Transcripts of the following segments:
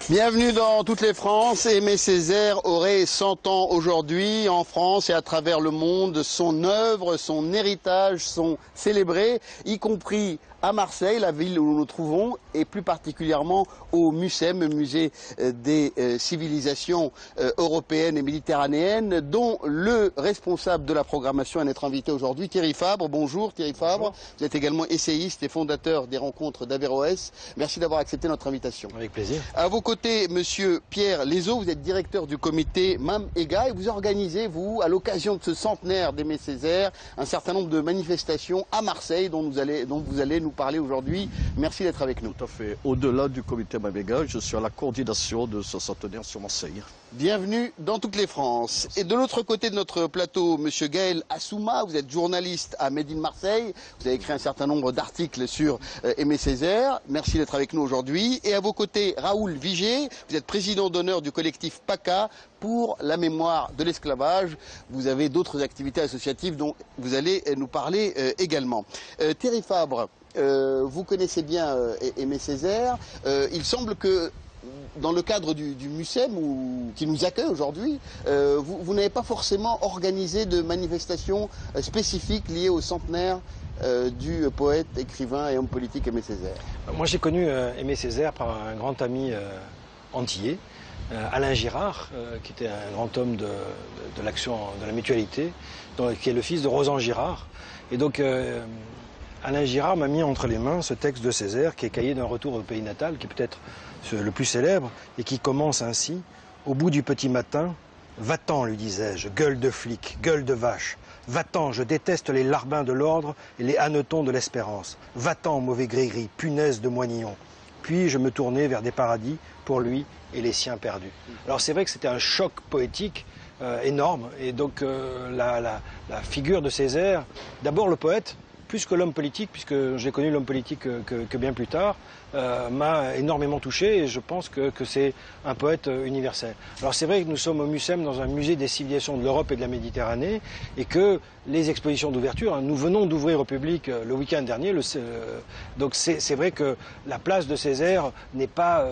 Bienvenue dans toutes les France. Aimé Césaire aurait 100 ans aujourd'hui en France et à travers le monde. Son œuvre, son héritage sont célébrés, y compris à Marseille, la ville où nous nous trouvons, et plus particulièrement au MUCEM, musée des civilisations européennes et méditerranéennes, dont le responsable de la programmation est notre invité aujourd'hui, Thierry Fabre. Bonjour Thierry Fabre. Bonjour. Vous êtes également essayiste et fondateur des rencontres d'Averroès. Merci d'avoir accepté notre invitation. Avec plaisir. À vos côtés, monsieur Pierre Lezeau, vous êtes directeur du comité MAM-EGA et vous organisez, vous, à l'occasion de ce centenaire d'Aimé Césaire, un certain nombre de manifestations à Marseille dont vous allez nous parler aujourd'hui. Merci d'être avec nous. Tout à fait. Au-delà du comité MAM-EGA, je suis à la coordination de ce centenaire sur Marseille. Bienvenue dans toutes les France. Et de l'autre côté de notre plateau, monsieur Gaël Assouma, vous êtes journaliste à Made in Marseille. Vous avez écrit un certain nombre d'articles sur Aimé Césaire. Merci d'être avec nous aujourd'hui. Et à vos côtés, Raoul Vigé, vous êtes président d'honneur du collectif PACA pour la mémoire de l'esclavage. Vous avez d'autres activités associatives dont vous allez nous parler également. Thierry Fabre, vous connaissez bien Aimé Césaire. Il semble que dans le cadre du MUCEM qui nous accueille aujourd'hui, vous n'avez pas forcément organisé de manifestations spécifiques liées au centenaire du poète, écrivain et homme politique Aimé Césaire. Moi j'ai connu Aimé Césaire par un grand ami antillais, Alain Girard, qui était un grand homme de l'action, de la mutualité, qui est le fils de Rosan Girard. Et donc Alain Girard m'a mis entre les mains ce texte de Césaire qui est Cahier d'un retour au pays natal, qui est peut-être le plus célèbre, et qui commence ainsi. Au bout du petit matin, va-t'en, lui disais-je, gueule de flic, gueule de vache. Va-t'en, je déteste les larbins de l'ordre et les hannetons de l'espérance. Va-t'en, mauvais gris-gris, punaise de moignillon. Puis je me tournai vers des paradis pour lui et les siens perdus. Alors c'est vrai que c'était un choc poétique énorme, et donc la figure de Césaire, d'abord le poète, plus que l'homme politique, puisque j'ai connu l'homme politique que bien plus tard, m'a énormément touché, et je pense que c'est un poète universel. Alors c'est vrai que nous sommes au MUCEM, dans un musée des civilisations de l'Europe et de la Méditerranée, et que les expositions d'ouverture, nous venons d'ouvrir au public le week-end dernier, donc c'est vrai que la place de Césaire n'est pas...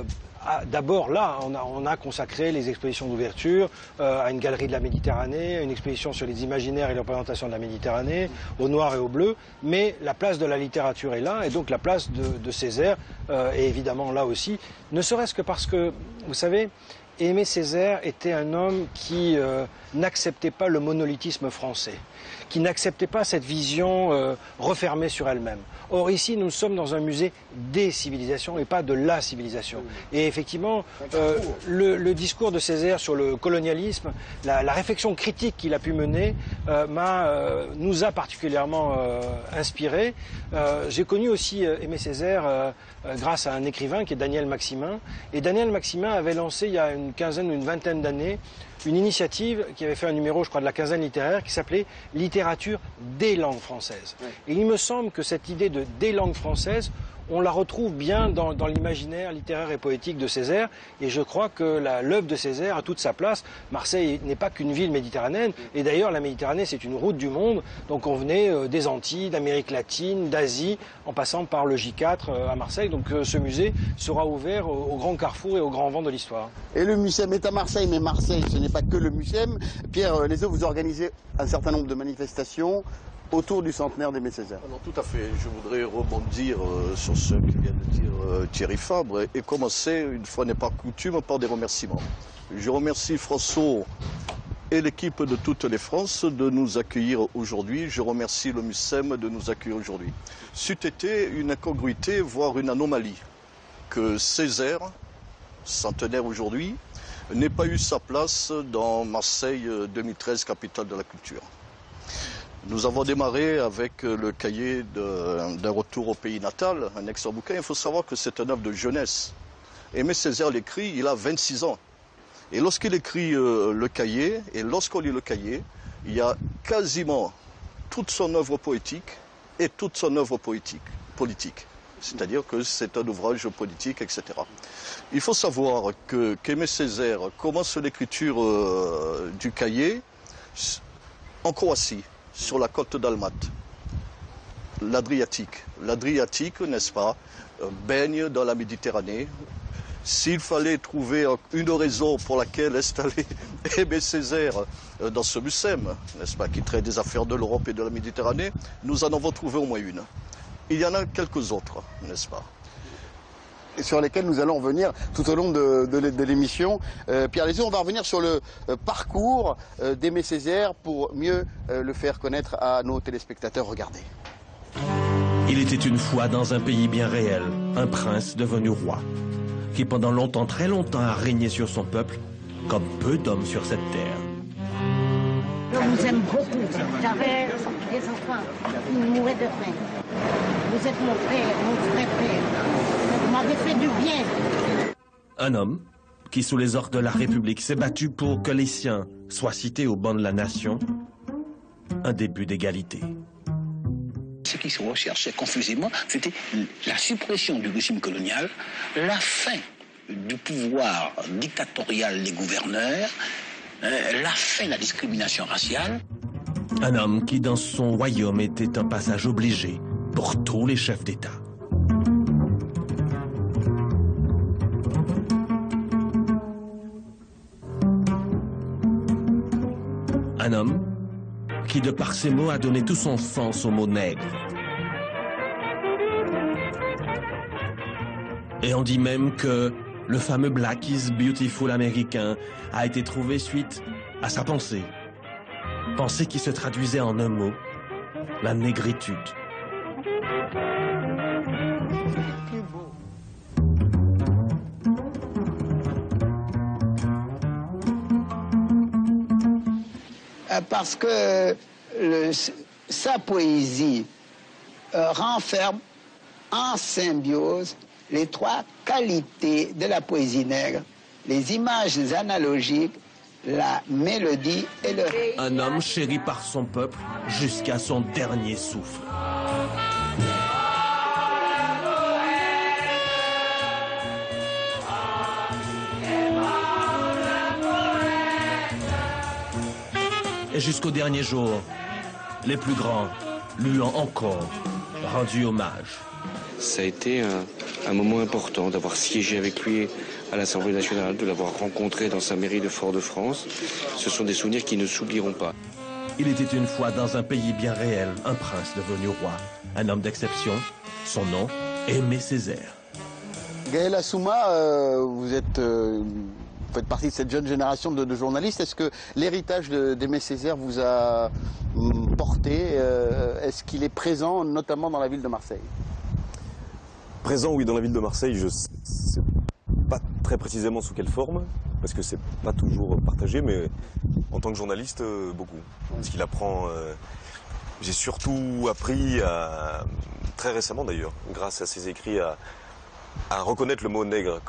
D'abord, là, on a consacré les expositions d'ouverture à une galerie de la Méditerranée, à une exposition sur les imaginaires et les représentations de la Méditerranée, au noir et au bleu, mais la place de la littérature est là, et donc la place de Césaire est évidemment là aussi, ne serait-ce que parce que, vous savez, Aimé Césaire était un homme qui n'acceptait pas le monolithisme français, qui n'acceptait pas cette vision refermée sur elle-même. Or ici, nous sommes dans un musée des civilisations et pas de la civilisation. Et effectivement, le discours de Césaire sur le colonialisme, la réflexion critique qu'il a pu mener, nous a particulièrement inspirés. J'ai connu aussi Aimé Césaire grâce à un écrivain qui est Daniel Maximin. Et Daniel Maximin avait lancé il y a une quinzaine ou une vingtaine d'années une initiative qui avait fait un numéro, je crois, de la quinzaine littéraire qui s'appelait « Littérature des langues françaises ». Et il me semble que cette idée de « des langues françaises », on la retrouve bien dans l'imaginaire littéraire et poétique de Césaire, et je crois que l'œuvre de Césaire a toute sa place. Marseille n'est pas qu'une ville méditerranéenne, et d'ailleurs la Méditerranée c'est une route du monde, donc on venait des Antilles, d'Amérique latine, d'Asie, en passant par le J4 à Marseille, donc ce musée sera ouvert au grand carrefour et au grand vent de l'histoire. Et le MUCEM est à Marseille, mais Marseille ce n'est pas que le MUCEM. Pierre Lezeau, vous organisez un certain nombre de manifestations autour du centenaire d'Aimé Césaire. Alors tout à fait, je voudrais rebondir sur ce que vient de dire Thierry Fabre et commencer, une fois n'est pas coutume, par des remerciements. Je remercie François et l'équipe de toutes les France de nous accueillir aujourd'hui. Je remercie le MUCEM de nous accueillir aujourd'hui. C'eût été une incongruité, voire une anomalie, que Césaire, centenaire aujourd'hui, n'ait pas eu sa place dans Marseille 2013, capitale de la culture. Nous avons démarré avec le cahier d'un retour au pays natal, un excellent bouquin. Il faut savoir que c'est un œuvre de jeunesse. Aimé Césaire l'écrit, il a 26 ans. Et lorsqu'il écrit le cahier, et lorsqu'on lit le cahier, il y a quasiment toute son œuvre poétique et toute son œuvre politique. C'est-à-dire que c'est un ouvrage politique, etc. Il faut savoir qu'Aimé Césaire commence l'écriture du cahier en Croatie, sur la côte dalmate, l'Adriatique. L'Adriatique, n'est-ce pas, baigne dans la Méditerranée. S'il fallait trouver une raison pour laquelle installer Aimé Césaire dans ce MUSEM, n'est-ce pas, qui traite des affaires de l'Europe et de la Méditerranée, nous en avons trouvé au moins une. Il y en a quelques autres, n'est-ce pas? Et sur lesquels nous allons revenir tout au long de l'émission. Pierre Lézot, on va revenir sur le parcours d'Aimé Césaire pour mieux le faire connaître à nos téléspectateurs. Regardez. Il était une fois dans un pays bien réel, un prince devenu roi, qui pendant longtemps, très longtemps, a régné sur son peuple, comme peu d'hommes sur cette terre. Je vous aime beaucoup. J'avais des enfants qui mouraient de faim. Vous êtes mon frère, mon vrai frère. Vous m'avez fait du bien. Un homme qui, sous les ordres de la République, s'est battu pour que les siens soient cités au banc de la nation. Un début d'égalité. Ce qui se recherchait confusément, c'était la suppression du régime colonial, la fin du pouvoir dictatorial des gouverneurs, la fin de la discrimination raciale. Un homme qui, dans son royaume, était un passage obligé pour tous les chefs d'État. Un homme qui, de par ses mots, a donné tout son sens au mot nègre. Et on dit même que le fameux Black is Beautiful américain a été trouvé suite à sa pensée. Pensée qui se traduisait en un mot, la négritude. Parce que sa poésie renferme en symbiose les trois qualités de la poésie nègre, les images analogiques, la mélodie et le... Un homme chéri par son peuple jusqu'à son dernier souffle. Et jusqu'au dernier jour, les plus grands lui ont encore rendu hommage. Ça a été un moment important d'avoir siégé avec lui à l'Assemblée nationale, de l'avoir rencontré dans sa mairie de Fort-de-France. Ce sont des souvenirs qui ne s'oublieront pas. Il était une fois dans un pays bien réel, un prince devenu roi, un homme d'exception. Son nom, Aimé Césaire. Gaël Assouma, vous faites partie de cette jeune génération de journalistes. Est-ce que l'héritage d'Aimé Césaire vous a porté? Est-ce qu'il est présent, notamment dans la ville de Marseille? Présent, oui, dans la ville de Marseille. Je ne sais pas très précisément sous quelle forme, parce que c'est pas toujours partagé, mais en tant que journaliste, beaucoup. Parce qu'il apprend... j'ai surtout appris, très récemment d'ailleurs, grâce à ses écrits, à reconnaître le mot nègre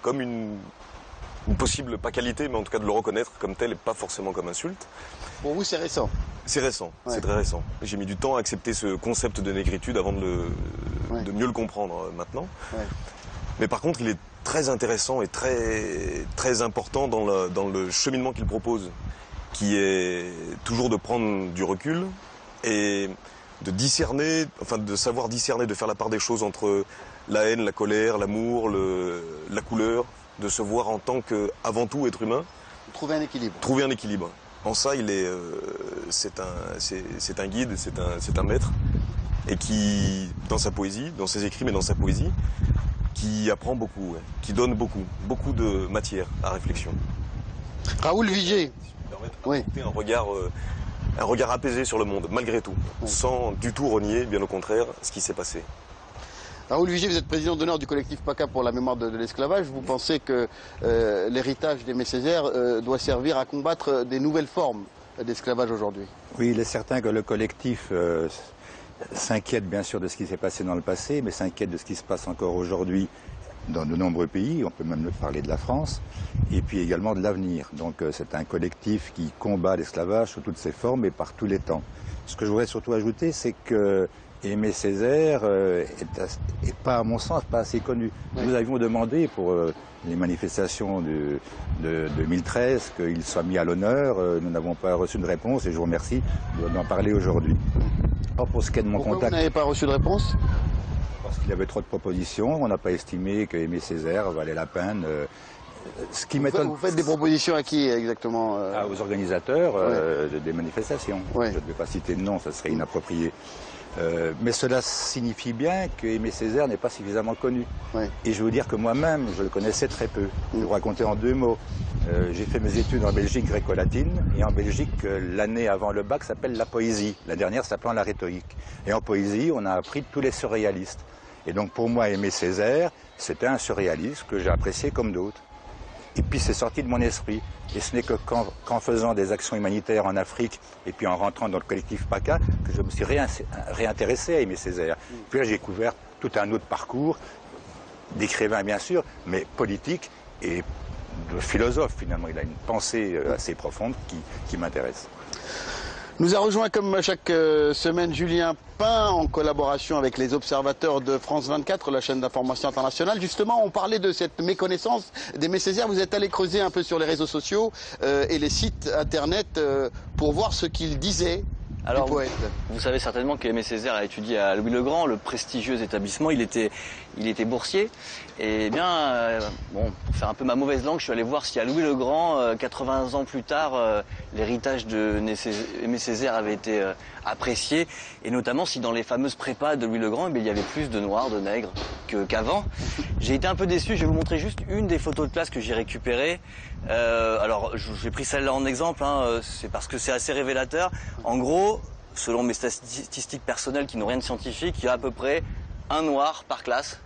comme une possible, pas qualité, mais en tout cas de le reconnaître comme tel et pas forcément comme insulte. Pour vous, c'est récent? C'est récent, ouais. C'est très récent. J'ai mis du temps à accepter ce concept de négritude avant de mieux le comprendre maintenant. Ouais. Mais par contre, il est très intéressant et très, très important dans le cheminement qu'il propose, qui est toujours de prendre du recul et de discerner, enfin de savoir discerner, de faire la part des choses entre la haine, la colère, l'amour, la couleur, de se voir en tant qu'avant tout être humain. Trouver un équilibre. Trouver un équilibre. En ça, c'est un guide, c'est un maître, et qui, dans sa poésie, dans ses écrits, mais dans sa poésie, qui apprend beaucoup, ouais, qui donne beaucoup de matière à réflexion. Raoul Vigé. Oui. Un regard apaisé sur le monde, malgré tout, sans du tout renier, bien au contraire, ce qui s'est passé. Raoul Vigé, vous êtes président d'honneur du collectif PACA pour la mémoire de l'esclavage. Vous pensez que l'héritage d'Aimé Césaire doit servir à combattre des nouvelles formes d'esclavage aujourd'hui? Oui, il est certain que le collectif s'inquiète bien sûr de ce qui s'est passé dans le passé, mais s'inquiète de ce qui se passe encore aujourd'hui dans de nombreux pays. On peut même parler de la France, et puis également de l'avenir. Donc c'est un collectif qui combat l'esclavage sous toutes ses formes et par tous les temps. Ce que je voudrais surtout ajouter, c'est que Aimé Césaire est pas, à mon sens, pas assez connu. Oui. Nous avions demandé pour les manifestations de 2013 qu'il soit mis à l'honneur. Nous n'avons pas reçu de réponse et je vous remercie d'en parler aujourd'hui. Pour ce qui est de mon Pourquoi contact... vous n'avez pas reçu de réponse? Parce qu'il y avait trop de propositions, on n'a pas estimé qu'Aimé Césaire valait la peine. Ce qui m'étonne. Vous faites des propositions à qui exactement Aux organisateurs des manifestations. Ouais. Je ne vais pas citer de nom, ça serait inapproprié. Mais cela signifie bien qu'Aimé Césaire n'est pas suffisamment connu. Ouais. Et je veux vous dire que moi-même, je le connaissais très peu. Je vais vous raconter en 2 mots. J'ai fait mes études en Belgique gréco-latine, et en Belgique, l'année avant le bac s'appelle la poésie, la dernière s'appelant la rhétorique. Et en poésie, on a appris tous les surréalistes. Et donc pour moi, Aimé Césaire, c'était un surréaliste que j'ai apprécié comme d'autres. Et puis c'est sorti de mon esprit. Et ce n'est que qu'en faisant des actions humanitaires en Afrique et puis en rentrant dans le collectif PACA que je me suis réintéressé à Aimé Césaire. Puis là j'ai découvert tout un autre parcours d'écrivain bien sûr, mais politique et de philosophe finalement. Il a une pensée assez profonde qui m'intéresse. Nous a rejoint comme chaque semaine Julien Pain en collaboration avec les observateurs de France 24, la chaîne d'information internationale. Justement, on parlait de cette méconnaissance d'Aimé Césaire. Vous êtes allé creuser un peu sur les réseaux sociaux et les sites internet pour voir ce qu'il disait. Alors, du poète. Vous savez certainement qu'Aimé Césaire a étudié à Louis le Grand, le prestigieux établissement. Il était boursier. Et bien, bon, pour faire un peu ma mauvaise langue, je suis allé voir si à Louis le Grand, 80 ans plus tard, l'héritage d'Aimé Césaire avait été apprécié. Et notamment si dans les fameuses prépas de Louis le Grand, il y avait plus de noirs, de nègres qu'avant. J'ai été un peu déçu. Je vais vous montrer juste une des photos de classe que j'ai récupérées. Alors, j'ai pris celle-là en exemple, hein, c'est parce que c'est assez révélateur. En gros, selon mes statistiques personnelles qui n'ont rien de scientifique, il y a à peu près un noir par classe.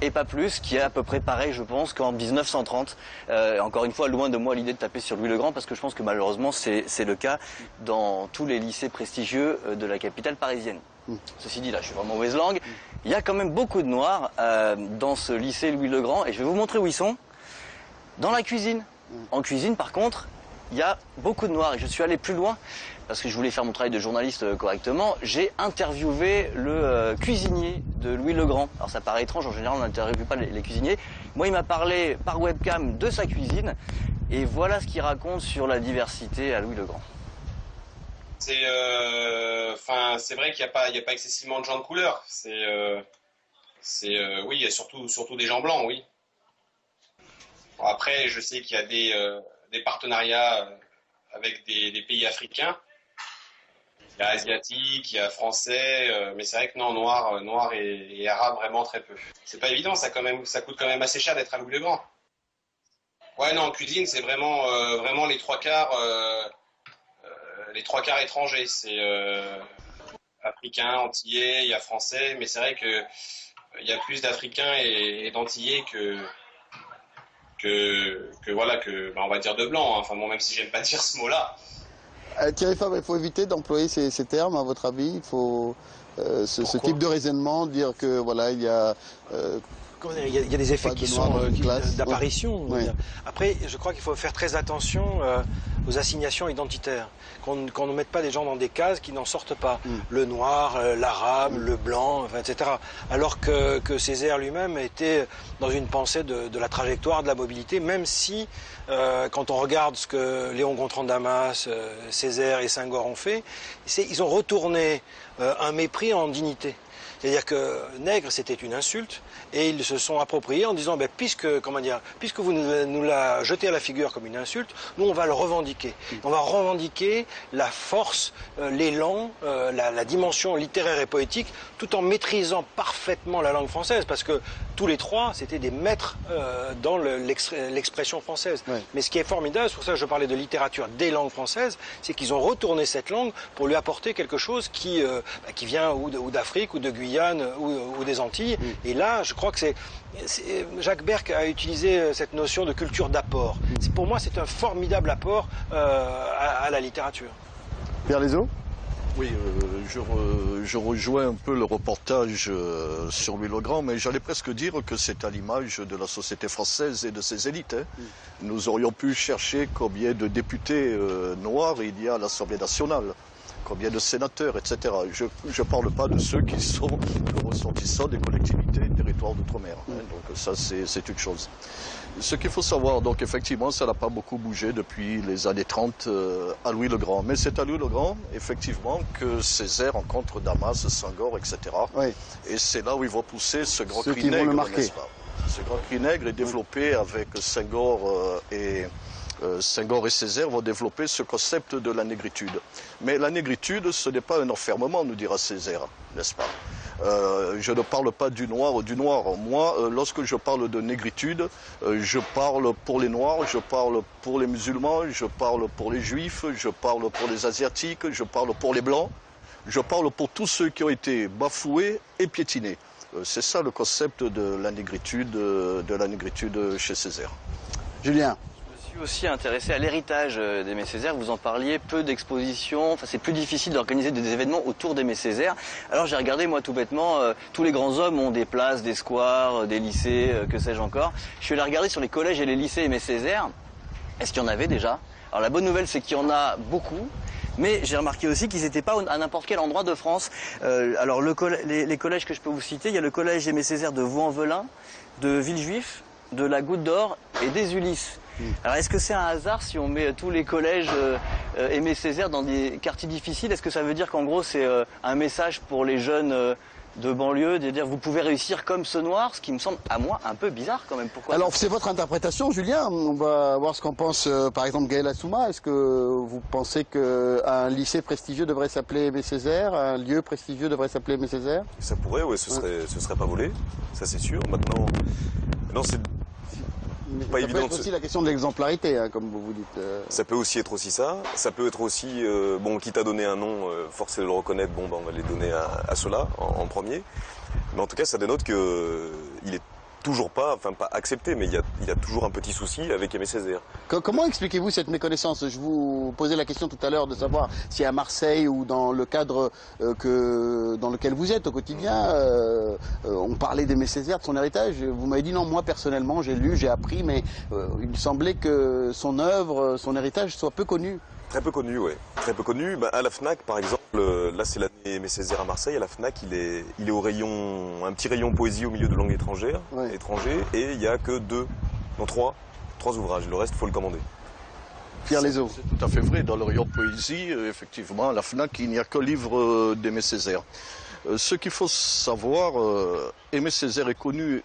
Et pas plus, qui est à peu près pareil, je pense, qu'en 1930. Encore une fois, loin de moi l'idée de taper sur Louis le Grand, parce que je pense que malheureusement, c'est le cas dans tous les lycées prestigieux de la capitale parisienne. Ceci dit, là, je suis vraiment mauvaise langue. Il y a quand même beaucoup de noirs dans ce lycée Louis le Grand, et je vais vous montrer où ils sont. Dans la cuisine. En cuisine, par contre, il y a beaucoup de noirs. Et je suis allé plus loin, parce que je voulais faire mon travail de journaliste correctement. J'ai interviewé le cuisinier de Louis le Grand. Alors ça paraît étrange, en général on n'interviewe pas les cuisiniers. Moi, il m'a parlé par webcam de sa cuisine. Et voilà ce qu'il raconte sur la diversité à Louis le Grand. C'est vrai qu'il n'y a pas excessivement de gens de couleur. Oui, il y a surtout des gens blancs, oui. Bon, après, je sais qu'il y a des partenariats avec des pays africains. Il y a asiatique, il y a français, mais c'est vrai que non, noir et arabe, vraiment très peu. C'est pas évident, ça coûte quand même assez cher d'être à Louis le Grand. Ouais, non, en cuisine, c'est vraiment les 3/4 étrangers. C'est africains, antillais, il y a français, mais c'est vrai que il y a plus d'Africains et d'Antillais que on va dire de blanc, hein. Enfin bon, même si j'aime pas dire ce mot-là. Thierry Fabre, il faut éviter d'employer ces termes, à votre avis. Il faut ce type de raisonnement, dire que voilà, il y a des effets qui sont d'apparition. Ouais. Après, je crois qu'il faut faire très attention aux assignations identitaires. Qu'on ne mette pas des gens dans des cases qui n'en sortent pas. Le noir, l'arabe, le blanc, enfin, etc. Alors que Césaire lui-même était dans une pensée de la trajectoire, de la mobilité, même si, quand on regarde ce que Léon Gontran Damas, Césaire et Senghor ont fait, ils ont retourné un mépris en dignité. C'est-à-dire que nègre, c'était une insulte, et ils se sont appropriés en disant, puisque vous nous la jetez à la figure comme une insulte, nous on va le revendiquer. On va revendiquer la force, l'élan, la dimension littéraire et poétique, tout en maîtrisant parfaitement la langue française, parce que tous les trois, c'était des maîtres dans l'expression française. Ouais. Mais ce qui est formidable, c'est pour ça que je parlais de littérature des langues françaises, c'est qu'ils ont retourné cette langue pour lui apporter quelque chose qui vient ou d'Afrique, ou de Guyane, ou des Antilles. Et là, je crois que Jacques Berck a utilisé cette notion de culture d'apport. Pour moi, c'est un formidable apport à la littérature. Pierre Lézot ? Oui, je rejoins un peu le reportage sur Louis le Grand, mais j'allais presque dire que c'est à l'image de la société française et de ses élites. Hein. Nous aurions pu chercher combien de députés noirs il y a à l'Assemblée nationale. combien de sénateurs, etc. Je ne parle pas de ceux qui sont ressortissants des collectivités et territoires d'outre-mer. Donc ça, c'est une chose. Ce qu'il faut savoir, donc effectivement, ça n'a pas beaucoup bougé depuis les années 30 à Louis le Grand. Mais c'est à Louis le Grand, effectivement, que Césaire rencontre Damas, Senghor, etc. Oui. Et c'est là où ils vont pousser ce grand cri nègre, n'est-ce pas? Ce grand cri nègre est développé avec Senghor et Césaire vont développer ce concept de la négritude. Mais la négritude, ce n'est pas un enfermement, nous dira Césaire, n'est-ce pas? Je ne parle pas du noir ou du noir. Moi, lorsque je parle de négritude, je parle pour les noirs, je parle pour les musulmans, je parle pour les juifs, je parle pour les asiatiques, je parle pour les blancs, je parle pour tous ceux qui ont été bafoués et piétinés. C'est ça le concept de la négritude chez Césaire. Julien. Je suis aussi intéressé à l'héritage d'Aimé Césaire. Vous en parliez, peu d'expositions. Enfin, c'est plus difficile d'organiser des événements autour d'Aimé Césaire. Alors j'ai regardé, moi, tout bêtement, tous les grands hommes ont des places, des squares, des lycées, que sais-je encore. Je suis allé regarder sur les collèges et les lycées Aimé Césaire. Est-ce qu'il y en avait déjà? Alors la bonne nouvelle, c'est qu'il y en a beaucoup. Mais j'ai remarqué aussi qu'ils n'étaient pas à n'importe quel endroit de France. Alors les collèges que je peux vous citer, il y a le collège Aimé Césaire de Vaux-en-Velin, de Villejuif, de la Goutte d'Or et des Ulysses. Alors est-ce que c'est un hasard si on met tous les collèges Aimé Césaire dans des quartiers difficiles? Est-ce que ça veut dire qu'en gros c'est un message pour les jeunes de banlieue, de dire vous pouvez réussir comme ce noir, ce qui me semble à moi un peu bizarre quand même? Pourquoi? Alors c'est votre interprétation, Julien. On va voir ce qu'en pense par exemple Gaël Assouma. Est-ce que vous pensez qu'un lycée prestigieux devrait s'appeler Aimé Césaire, un lieu prestigieux devrait s'appeler Aimé Césaire? Ça pourrait, oui, ce serait pas volé, ça c'est sûr. Maintenant, c'est pas évident. Ça peut être aussi la question de l'exemplarité, hein, comme vous dites. Ça peut aussi être aussi ça. Ça peut être aussi, bon, quitte à donner un nom, force est de le reconnaître, bon, ben, on va les donner à ceux-là en premier. Mais en tout cas, ça dénote qu'il est toujours pas, enfin pas accepté, mais il y a toujours un petit souci avec Aimé Césaire. Comment expliquez-vous cette méconnaissance? Je vous posais la question tout à l'heure de savoir si à Marseille ou dans le cadre dans lequel vous êtes au quotidien, on parlait d'Aimé Césaire, de son héritage. Vous m'avez dit non, moi personnellement j'ai lu, j'ai appris, mais il me semblait que son œuvre, son héritage soit peu connu. Très peu connu, oui. Très peu connu. À la FNAC, par exemple, là c'est l'année Aimé Césaire à Marseille. À la FNAC, il est au rayon, un petit rayon poésie au milieu de langue étrangère, et il n'y a que trois ouvrages. Le reste, il faut le commander. Pierre Lézot. C'est tout à fait vrai. Dans le rayon poésie, effectivement, à la FNAC, il n'y a que livre d'Aimé Césaire. Ce qu'il faut savoir, Aimé Césaire est connu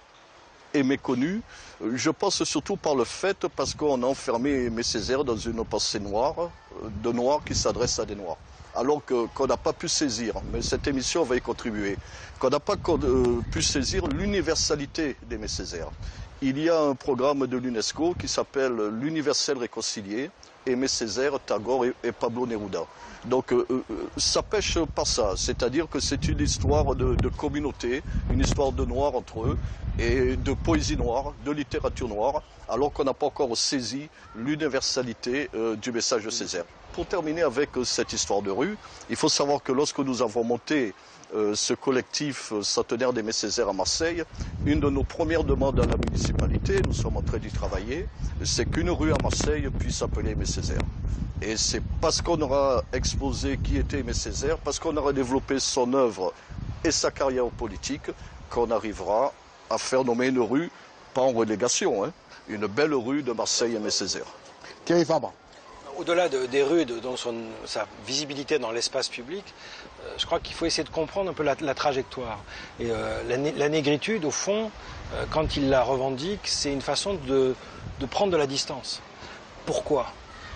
et méconnu, je pense surtout par le fait parce qu'on a enfermé Aimé Césaire dans une pensée noire, de noirs qui s'adresse à des noirs. Alors qu'on n'a pas pu saisir, mais cette émission va y contribuer, qu'on n'a pas pu saisir l'universalité d'Aimé Césaire. Il y a un programme de l'UNESCO qui s'appelle l'Universel réconcilié, Aimé Césaire, Tagore et Pablo Neruda. Donc ça pêche par ça, c'est-à-dire que c'est une histoire de communauté, une histoire de noirs entre eux, et de poésie noire, de littérature noire, alors qu'on n'a pas encore saisi l'universalité du message de Césaire. Pour terminer avec cette histoire de rue, il faut savoir que lorsque nous avons monté ce collectif centenaire d'Aimé Césaire à Marseille, une de nos premières demandes à la municipalité, nous sommes en train d'y travailler, c'est qu'une rue à Marseille puisse s'appeler Aimé Césaire. Et c'est parce qu'on aura exposé qui était Aimé Césaire, parce qu'on aura développé son œuvre et sa carrière politique, qu'on arrivera à faire nommer une rue, pas en relégation, hein, une belle rue de Marseille Aimé Césaire. Thierry Fabre. Au-delà des rues, de sa visibilité dans l'espace public, je crois qu'il faut essayer de comprendre un peu la trajectoire. Et la négritude, au fond, quand il la revendique, c'est une façon de prendre de la distance. Pourquoi?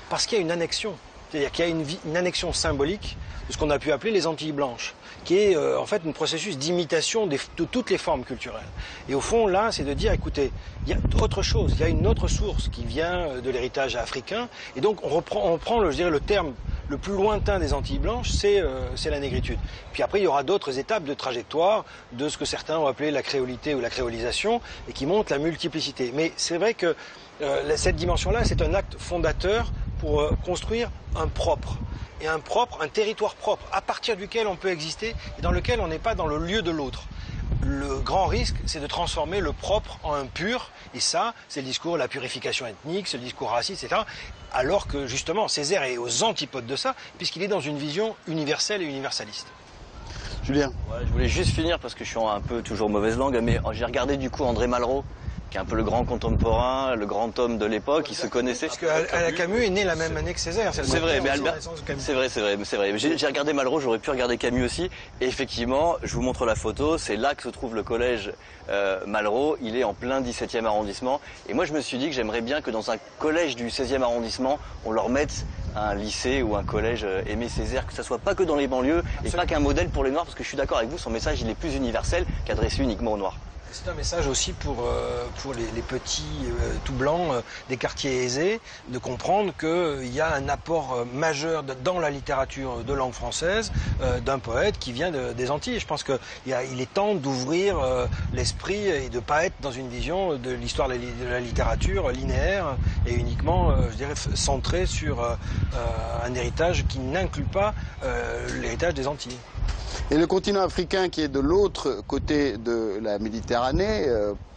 Parce qu'il y a une annexion. C'est-à-dire qu'il y a une annexion symbolique de ce qu'on a pu appeler les Antilles blanches, qui est en fait un processus d'imitation de toutes les formes culturelles. Et au fond, là, c'est de dire, écoutez, il y a autre chose, il y a une autre source qui vient de l'héritage africain, et donc on prend je dirais, le terme le plus lointain des Antilles blanches, c'est la négritude. Puis après, il y aura d'autres étapes de trajectoire de ce que certains ont appelé la créolité ou la créolisation, et qui montrent la multiplicité. Mais c'est vrai que cette dimension-là, c'est un acte fondateur pour construire un propre. Et un territoire propre, à partir duquel on peut exister et dans lequel on n'est pas dans le lieu de l'autre. le grand risque, c'est de transformer le propre en impur. Et ça, c'est le discours de la purification ethnique, c'est le discours raciste, etc. Alors que, justement, Césaire est aux antipodes de ça, puisqu'il est dans une vision universelle et universaliste. Julien. Ouais, je voulais juste finir, parce que je suis un peu toujours mauvaise langue, mais j'ai regardé du coup André Malraux, qui est un peu le grand contemporain, le grand homme de l'époque, ils se connaissaient. Parce que Camus est né la même année que Césaire. C'est vrai, mais Albert, c'est vrai. J'ai regardé Malraux, j'aurais pu regarder Camus aussi. Et effectivement, je vous montre la photo, c'est là que se trouve le collège Malraux. Il est en plein 17e arrondissement. Et moi, je me suis dit que j'aimerais bien que dans un collège du 16e arrondissement, on leur mette un lycée ou un collège Aimé Césaire, que ça soit pas que dans les banlieues et pas qu'un modèle pour les Noirs, parce que je suis d'accord avec vous, son message il est plus universel qu'adressé uniquement aux Noirs. C'est un message aussi pour les petits tout blancs des quartiers aisés, de comprendre qu'il y a un apport majeur dans la littérature de langue française d'un poète qui vient des Antilles. Je pense qu'il est temps d'ouvrir l'esprit et de ne pas être dans une vision de l'histoire de la littérature linéaire et uniquement, je dirais, centrée sur un héritage qui n'inclut pas l'héritage des Antilles. Et le continent africain qui est de l'autre côté de la Méditerranée,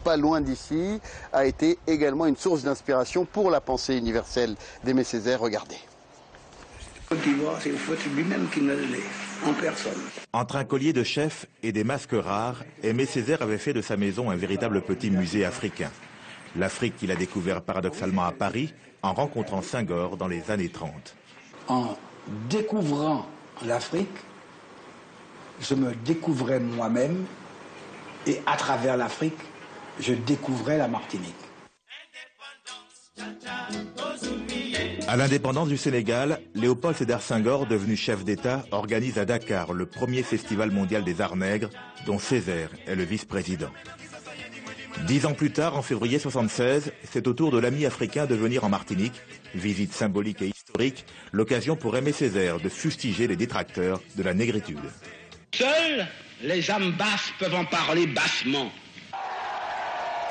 pas loin d'ici, a été également une source d'inspiration pour la pensée universelle d'Aimé Césaire. Regardez. Côte d'Ivoire, c'est le faute lui-même qui me l'est, en personne. Entre un collier de chef et des masques rares, Aimé Césaire avait fait de sa maison un véritable petit musée africain. L'Afrique qu'il a découvert paradoxalement à Paris en rencontrant Senghor dans les années 30. En découvrant l'Afrique, je me découvrais moi-même et à travers l'Afrique, je découvrais la Martinique. À l'indépendance du Sénégal, Léopold Sédar Senghor, devenu chef d'État, organise à Dakar le premier festival mondial des arts nègres, dont Césaire est le vice-président. 10 ans plus tard, en février 1976, c'est au tour de l'ami africain de venir en Martinique, visite symbolique et historique, l'occasion pour Aimé Césaire de fustiger les détracteurs de la négritude. Seules les âmes basses peuvent en parler bassement.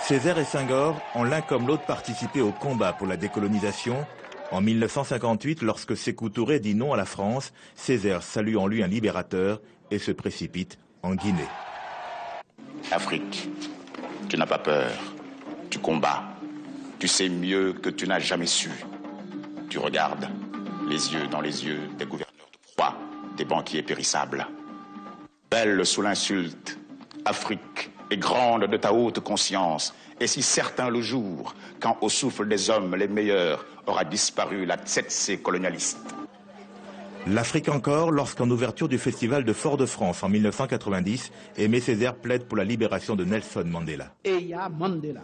Césaire et Senghor ont l'un comme l'autre participé au combat pour la décolonisation. En 1958, lorsque Sékou Touré dit non à la France, Césaire salue en lui un libérateur et se précipite en Guinée. Afrique, tu n'as pas peur, tu combats, tu sais mieux que tu n'as jamais su. Tu regardes les yeux dans les yeux des gouverneurs de proie, des banquiers périssables. Belle sous l'insulte, Afrique est grande de ta haute conscience, et si certain le jour, quand au souffle des hommes les meilleurs aura disparu la tsetse colonialiste. L'Afrique encore, lorsqu'en ouverture du festival de Fort-de-France en 1990, Aimé Césaire plaide pour la libération de Nelson Mandela. Et il y a Mandela.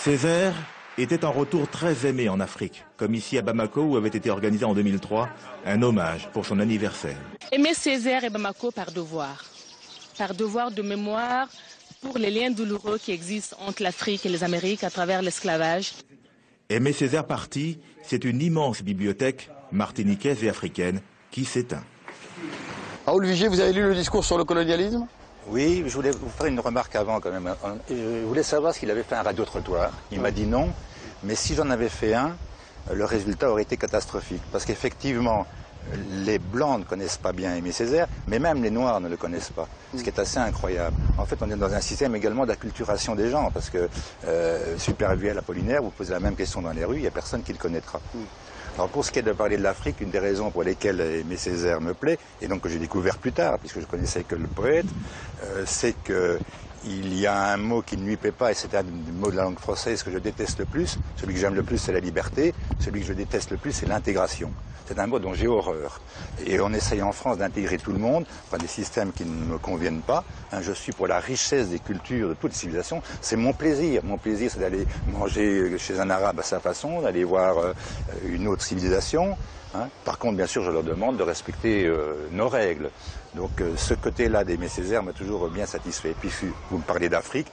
Césaire était en retour très aimé en Afrique, comme ici à Bamako où avait été organisé en 2003 un hommage pour son anniversaire. Aimé Césaire et Bamako par devoir de mémoire pour les liens douloureux qui existent entre l'Afrique et les Amériques à travers l'esclavage. Aimé Césaire parti, c'est une immense bibliothèque martiniquaise et africaine qui s'éteint. Raoul Vigier, vous avez lu le discours sur le colonialisme ? Oui, je voulais vous faire une remarque avant quand même. Je voulais savoir s'il avait fait un radio-trottoir. Il m'a dit non, mais si j'en avais fait un, le résultat aurait été catastrophique. Parce qu'effectivement, les Blancs ne connaissent pas bien Aimé Césaire, mais même les Noirs ne le connaissent pas, ce qui est assez incroyable. En fait, on est dans un système également d'acculturation des gens, parce que Super Vielle Apollinaire, vous posez la même question dans les rues, il n'y a personne qui le connaîtra. Alors pour ce qui est de parler de l'Afrique, une des raisons pour lesquelles Aimé Césaire me plaît, et donc que j'ai découvert plus tard, puisque je connaissais que le poète, c'est qu'il y a un mot qui ne lui plaît pas, et c'est un des mots de la langue française que je déteste le plus. Celui que j'aime le plus, c'est la liberté. Celui que je déteste le plus, c'est l'intégration. C'est un mot dont j'ai horreur. Et on essaye en France d'intégrer tout le monde, enfin des systèmes qui ne me conviennent pas. Je suis pour la richesse des cultures de toutes les civilisations. C'est mon plaisir. Mon plaisir, c'est d'aller manger chez un arabe à sa façon, d'aller voir une autre civilisation. Par contre, bien sûr, je leur demande de respecter nos règles. Donc ce côté-là d'Aimé Césaire m'a toujours bien satisfait. Et puis vous me parlez d'Afrique.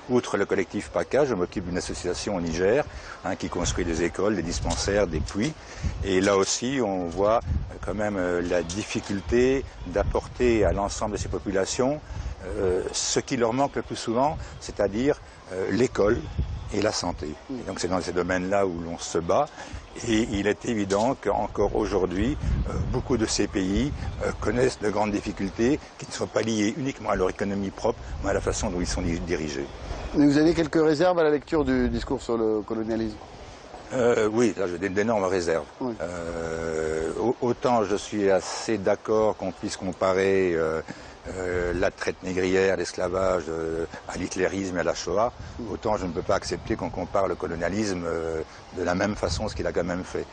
Outre le collectif PACA, je m'occupe d'une association au Niger qui construit des écoles, des dispensaires, des puits. Et là aussi, on voit quand même la difficulté d'apporter à l'ensemble de ces populations ce qui leur manque le plus souvent, c'est-à-dire l'école et la santé. Et donc c'est dans ces domaines-là où l'on se bat. Et il est évident qu'encore aujourd'hui, beaucoup de ces pays connaissent de grandes difficultés qui ne sont pas liées uniquement à leur économie propre, mais à la façon dont ils sont dirigés. Mais vous avez quelques réserves à la lecture du discours sur le colonialisme? Oui, là j'ai d'énormes réserves. Oui. Autant je suis assez d'accord qu'on puisse comparer la traite négrière, l'esclavage à l'hitlérisme et à la Shoah, autant je ne peux pas accepter qu'on compare le colonialisme de la même façon, ce qu'il a quand même fait.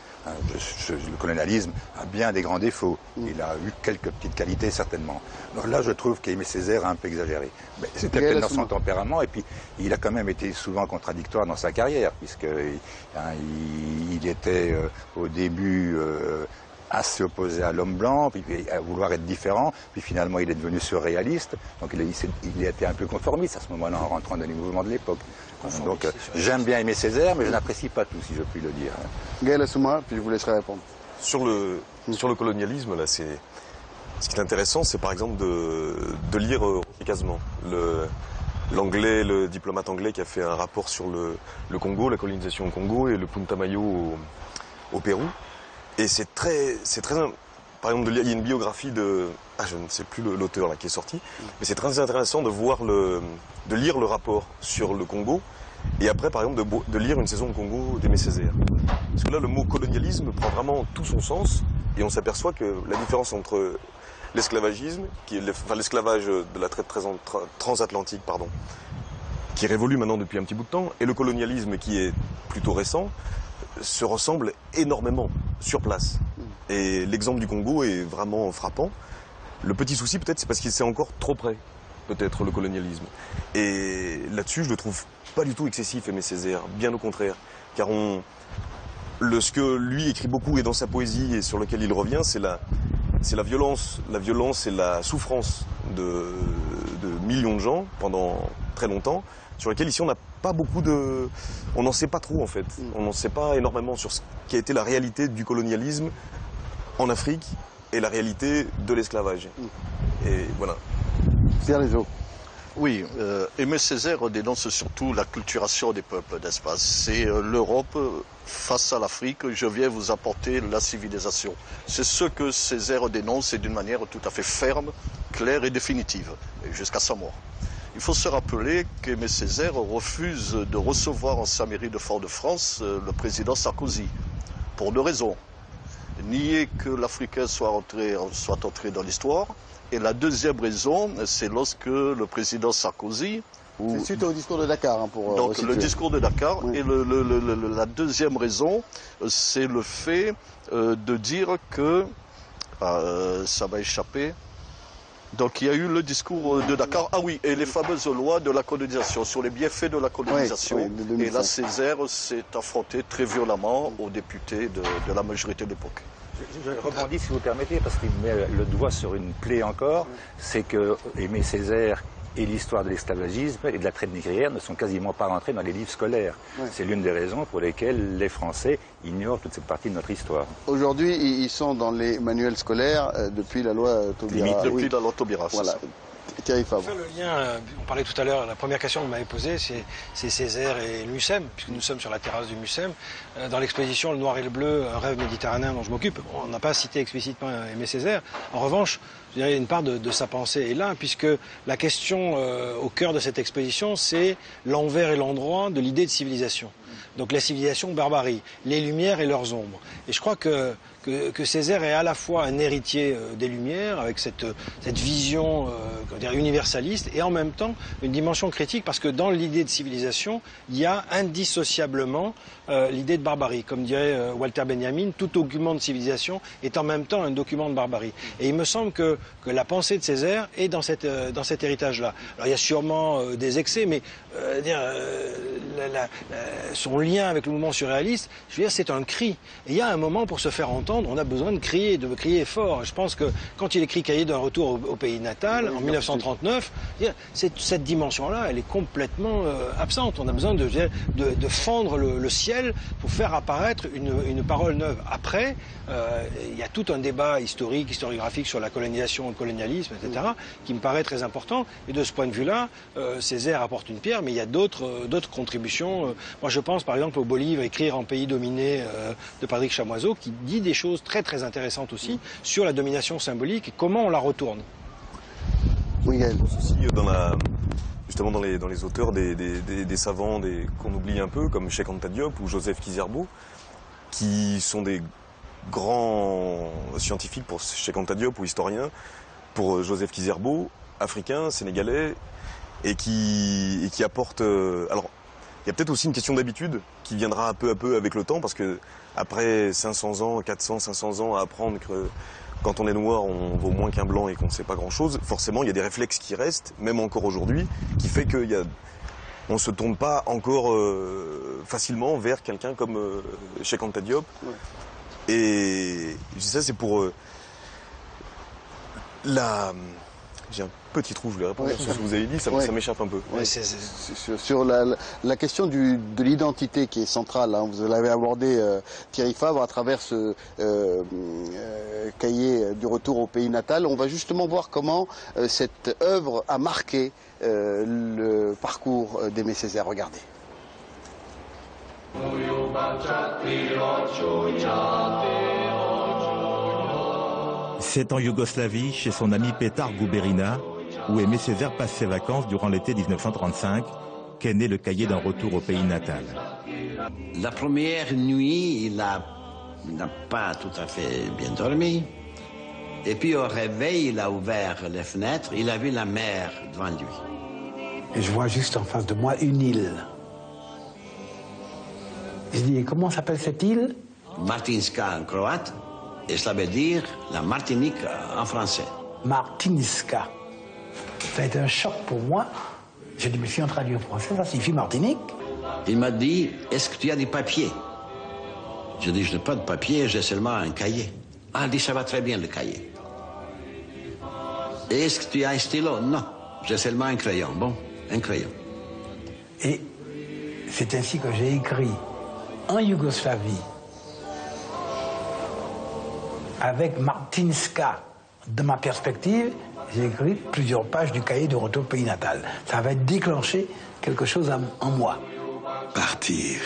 Le colonialisme a bien des grands défauts, il a eu quelques petites qualités certainement. Donc là je trouve qu'Aimé Césaire a un peu exagéré. C'était peut-être dans son tempérament, et puis il a quand même été souvent contradictoire dans sa carrière, puisqu'il était au début assez opposé à l'homme blanc, puis à vouloir être différent, puis finalement il est devenu surréaliste, donc il a été un peu conformiste à ce moment-là en rentrant dans les mouvements de l'époque. Donc j'aime bien Aimé Césaire, mais je n'apprécie pas tout, si je puis le dire. Gaël Assouma, puis je vous laisserai répondre. Sur le colonialisme, là, ce qui est intéressant, c'est par exemple de lire efficacement l'anglais, le diplomate anglais qui a fait un rapport sur le Congo, la colonisation au Congo et le Puntamayo au Pérou. Et c'est très, par exemple, il y a une biographie de, je ne sais plus l'auteur là qui est sorti, mais c'est très intéressant de voir de lire le rapport sur le Congo, et après, par exemple, de lire une saison au Congo d'Aimé Césaire. Parce que là, le mot colonialisme prend vraiment tout son sens, et on s'aperçoit que la différence entre l'esclavagisme, l'esclavage de la traite transatlantique, qui révolue maintenant depuis un petit bout de temps, et le colonialisme qui est plutôt récent, se ressemblent énormément sur place. Et l'exemple du Congo est vraiment frappant. Le petit souci peut-être c'est parce qu'il c'est encore trop près, peut-être le colonialisme. Et là-dessus je le trouve pas du tout excessif Aimé Césaire, bien au contraire. Car ce que lui écrit beaucoup et dans sa poésie et sur lequel il revient, c'est la violence et la souffrance de millions de gens pendant très longtemps, sur lesquels ici on n'a pas beaucoup on n'en sait pas trop en fait. On n'en sait pas énormément sur ce qui a été la réalité du colonialisme en Afrique et la réalité de l'esclavage. Et voilà. Pierre Lézot. Oui, Aimé Césaire dénonce surtout la culturation des peuples, n'est-ce pas? C'est l'Europe face à l'Afrique, je viens vous apporter la civilisation. C'est ce que Césaire dénonce et d'une manière tout à fait ferme, claire et définitive, jusqu'à sa mort. Il faut se rappeler qu'Aimé Césaire refuse de recevoir en sa mairie de Fort-de-France le président Sarkozy, pour deux raisons. Nier que l'Africain soit entré dans l'histoire, et la deuxième raison, c'est lorsque le président Sarkozy... C'est suite au discours de Dakar, pour donc resituer. le discours de Dakar, oui. Et la deuxième raison, c'est le fait de dire que... ça m'a échappé... Donc il y a eu le discours de Dakar, et les fameuses lois de la colonisation, sur les bienfaits de la colonisation. Oui, et là, Césaire s'est affronté très violemment aux députés de la majorité de l'époque. Je rebondis si vous permettez, parce qu'il met le doigt sur une plaie encore, c'est que Aimé Césaire et l'histoire de l'esclavagisme et de la traite négrière ne sont quasiment pas rentrés dans les livres scolaires. Ouais. C'est l'une des raisons pour lesquelles les Français ignorent toute cette partie de notre histoire. Aujourd'hui, ils sont dans les manuels scolaires depuis la loi Taubira. Depuis la loi Taubira, voilà. Thierry Fabre. Le lien, on parlait tout à l'heure, la première question que vous m'avez posée, c'est Césaire et le Mucem, puisque nous sommes sur la terrasse du Mucem. Dans l'exposition Le Noir et le Bleu, un rêve méditerranéen dont je m'occupe, on n'a pas cité explicitement Aimé Césaire. En revanche, je dirais une part de sa pensée est là, puisque la question au cœur de cette exposition, c'est l'envers et l'endroit de l'idée de civilisation. Donc la civilisation, barbarie, les Lumières et leurs ombres. Et je crois que Césaire est à la fois un héritier des Lumières, avec cette vision universaliste, et en même temps une dimension critique, parce que dans l'idée de civilisation, il y a indissociablement l'idée de barbarie. Comme dirait Walter Benjamin, tout document de civilisation est en même temps un document de barbarie. Et il me semble que la pensée de Césaire est dans cet héritage-là. Alors il y a sûrement des excès, mais son lien avec le mouvement surréaliste, je veux dire, c'est un cri. Et il y a un moment pour se faire entendre. entendre, on a besoin de crier fort. Je pense que quand il écrit Cahier d'un retour au pays natal, en 1939, cette dimension-là, elle est complètement absente. On a besoin de fendre le ciel pour faire apparaître une parole neuve. Après, il y a tout un débat historiographique sur la colonisation, le colonialisme, etc., qui me paraît très important. Et de ce point de vue-là, Césaire apporte une pierre, mais il y a d'autres contributions. Moi, je pense par exemple au beau livre Écrire en pays dominé de Patrick Chamoiseau, qui dit des choses très très intéressantes aussi sur la domination symbolique et comment on la retourne. Oui, Gaël. Aussi, justement dans les auteurs des savants qu'on oublie un peu, comme Cheikh Anta Diop ou Joseph Kizerbo, qui sont des grands scientifiques pour Cheikh Anta Diop ou historiens, pour Joseph Kizerbo, africain, sénégalais, et qui apporte... alors, il y a peut-être aussi une question d'habitude qui viendra peu à peu avec le temps, parce que après 500 ans, 400, 500 ans à apprendre que quand on est noir, on vaut moins qu'un blanc et qu'on ne sait pas grand-chose, forcément, il y a des réflexes qui restent, même encore aujourd'hui, qui fait qu'on ne se tourne pas encore facilement vers quelqu'un comme Cheikh Anta Diop. Ouais. Et je dis ça, c'est pour J'ai un petit trou, je voulais répondre sur ce que vous avez dit, ça m'échappe un peu. Ouais, sur la question de l'identité qui est centrale, hein. Vous l'avez abordé, Thierry Fabre, à travers ce cahier du retour au pays natal. On va justement voir comment cette œuvre a marqué le parcours d'Aimé Césaire. Regardez. C'est en Yougoslavie, chez son ami Petar Guberina, où Aimé Césaire passe ses vacances durant l'été 1935, qu'est né le cahier d'un retour au pays natal. La première nuit, il n'a pas tout à fait bien dormi. Et puis au réveil, il a ouvert les fenêtres, il a vu la mer devant lui. Et je vois juste en face de moi une île. Je dis, comment s'appelle cette île? Martinska en croate. Et cela veut dire la Martinique en français. Martinska. Ça a été un choc pour moi. J'ai dit, mais si on traduit en français, ça signifie Martinique. Il m'a dit, est-ce que tu as des papiers? Je dis, je n'ai pas de papier, j'ai seulement un cahier. Ah, il dit, ça va très bien le cahier. Et est-ce que tu as un stylo? Non, j'ai seulement un crayon. Bon, un crayon. Et c'est ainsi que j'ai écrit en Yougoslavie, avec Martinska de ma perspective, j'ai écrit plusieurs pages du cahier de retour au pays natal. Ça va déclencher quelque chose en moi. Partir,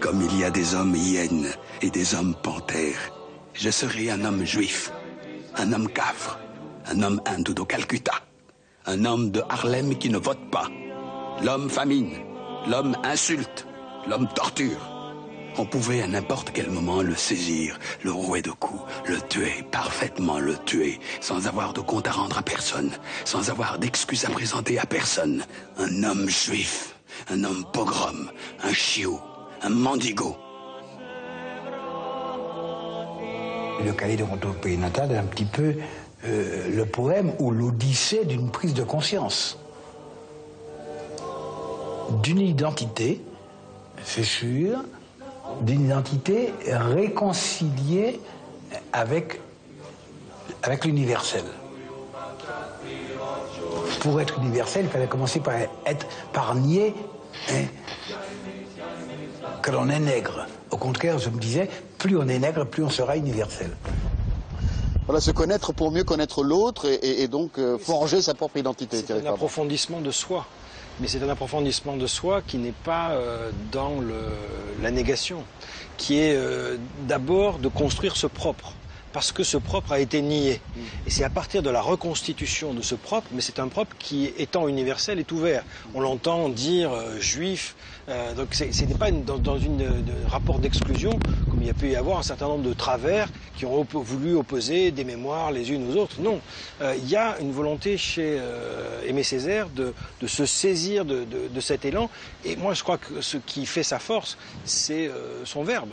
comme il y a des hommes hyènes et des hommes panthères. Je serai un homme juif, un homme cafre, un homme hindou de Calcutta, un homme de Harlem qui ne vote pas, l'homme famine, l'homme insulte, l'homme torture. On pouvait à n'importe quel moment le saisir, le rouer de coups, le tuer, parfaitement le tuer, sans avoir de compte à rendre à personne, sans avoir d'excuses à présenter à personne. Un homme juif, un homme pogrom, un chiot, un mendigo. Le cahier de retour au pays natal est un petit peu le poème ou l'odyssée d'une prise de conscience. D'une identité, c'est sûr, d'une identité réconciliée avec l'universel. Pour être universel, il fallait commencer par nier que l'on est nègre. Au contraire, je me disais, plus on est nègre, plus on sera universel. Voilà, se connaître pour mieux connaître l'autre et donc forger sa propre identité. C'est un approfondissement de soi. Mais c'est un approfondissement de soi qui n'est pas dans la négation, qui est d'abord de construire ce propre, parce que ce propre a été nié. Et c'est à partir de la reconstitution de ce propre, mais c'est un propre qui, étant universel, est ouvert. On l'entend dire juif, donc ce n'est pas dans un rapport d'exclusion, comme il y a pu y avoir un certain nombre de travers qui ont voulu opposer des mémoires les unes aux autres. Non, il y a une volonté chez Aimé Césaire de se saisir de cet élan. Et moi, je crois que ce qui fait sa force, c'est son verbe.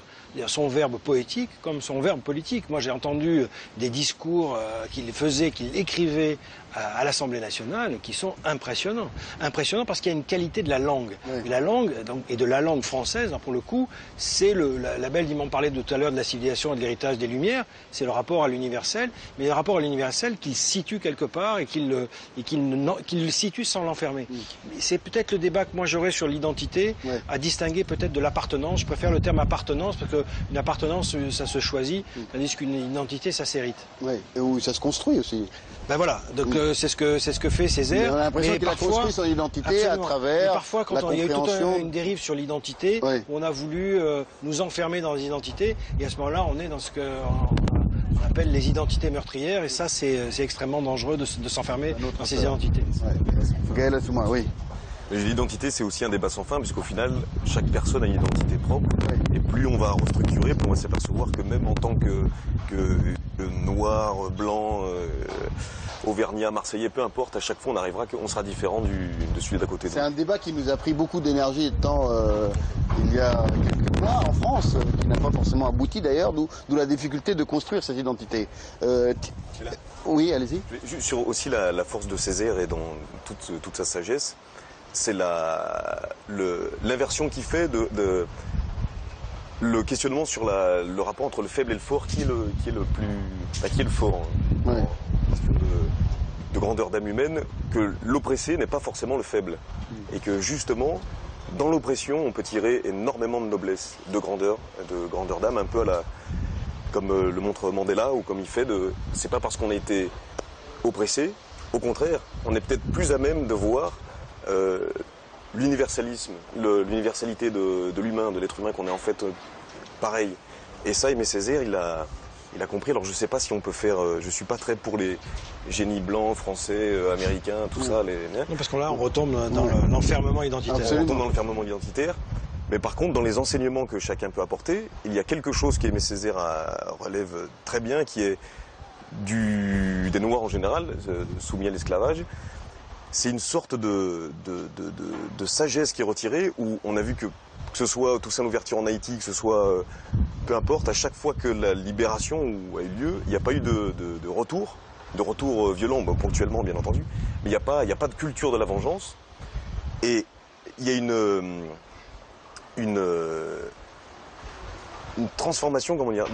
son verbe poétique comme son verbe politique. Moi, j'ai entendu des discours qu'il faisait, qu'il écrivait à l'Assemblée nationale qui sont impressionnants. Impressionnants parce qu'il y a une qualité de la langue. Oui. Et la langue, donc, et de la langue française, pour le coup, c'est la belle, il m'en parlait tout à l'heure de la civilisation et de l'héritage des Lumières, c'est le rapport à l'universel, mais le rapport à l'universel qu'il situe quelque part et qu'il le situe sans l'enfermer. C'est peut-être le débat que moi j'aurais sur l'identité, à distinguer peut-être de l'appartenance. Je préfère le terme appartenance parce qu'une appartenance, ça se choisit, tandis qu'une identité, ça s'hérite. Oui, et où ça se construit aussi. Ben voilà, donc c'est ce que fait Césaire. On a l'impression qu'il a construit son identité à travers parfois, quand il y a eu toute une dérive sur l'identité, on a voulu nous enfermer dans les identités, et à ce moment-là, on est dans ce qu'on appelle les identités meurtrières, et ça, c'est extrêmement dangereux de s'enfermer dans ces identités. Gaël Assouma, oui. L'identité, c'est aussi un débat sans fin, puisqu'au final, chaque personne a une identité propre. Et plus on va restructurer, plus on va s'apercevoir que même en tant que noir, blanc, auvergnat, marseillais, peu importe, à chaque fois, on arrivera qu'on sera différent de celui d'à côté. C'est un débat qui nous a pris beaucoup d'énergie et de temps il y a quelques mois en France, qui n'a pas forcément abouti d'ailleurs, d'où la difficulté de construire cette identité. Oui, allez-y. Sur aussi la force de Césaire et dans toute sa sagesse, c'est l'inversion qu'il fait de le questionnement sur le rapport entre le faible et le fort, qui est le fort en question de grandeur d'âme humaine, que l'oppressé n'est pas forcément le faible, et que justement dans l'oppression on peut tirer énormément de noblesse, de grandeur d'âme, un peu comme le montre Mandela, ou comme il fait c'est pas parce qu'on a été oppressé, au contraire, on est peut-être plus à même de voir l'universalisme, l'universalité de l'humain, de l'être humain, qu'on est en fait pareil. Et ça, Aimé Césaire, il a compris. Alors je sais pas si on peut faire, je suis pas très pour les génies blancs, français, américains, tout ça. Non, parce que là, on retombe dans l'enfermement identitaire. Absolument. On retombe dans l'enfermement identitaire. Mais par contre, dans les enseignements que chacun peut apporter, il y a quelque chose qu'Aimé Césaire relève très bien, qui est des Noirs en général, soumis à l'esclavage. C'est une sorte de sagesse qui est retirée, où on a vu que ce soit Toussaint l'ouverture en Haïti, que ce soit peu importe, à chaque fois que la libération a eu lieu, il n'y a pas eu de retour violent, ponctuellement bien entendu, mais il n'y a pas de culture de la vengeance, et il y a une transformation, comment dire,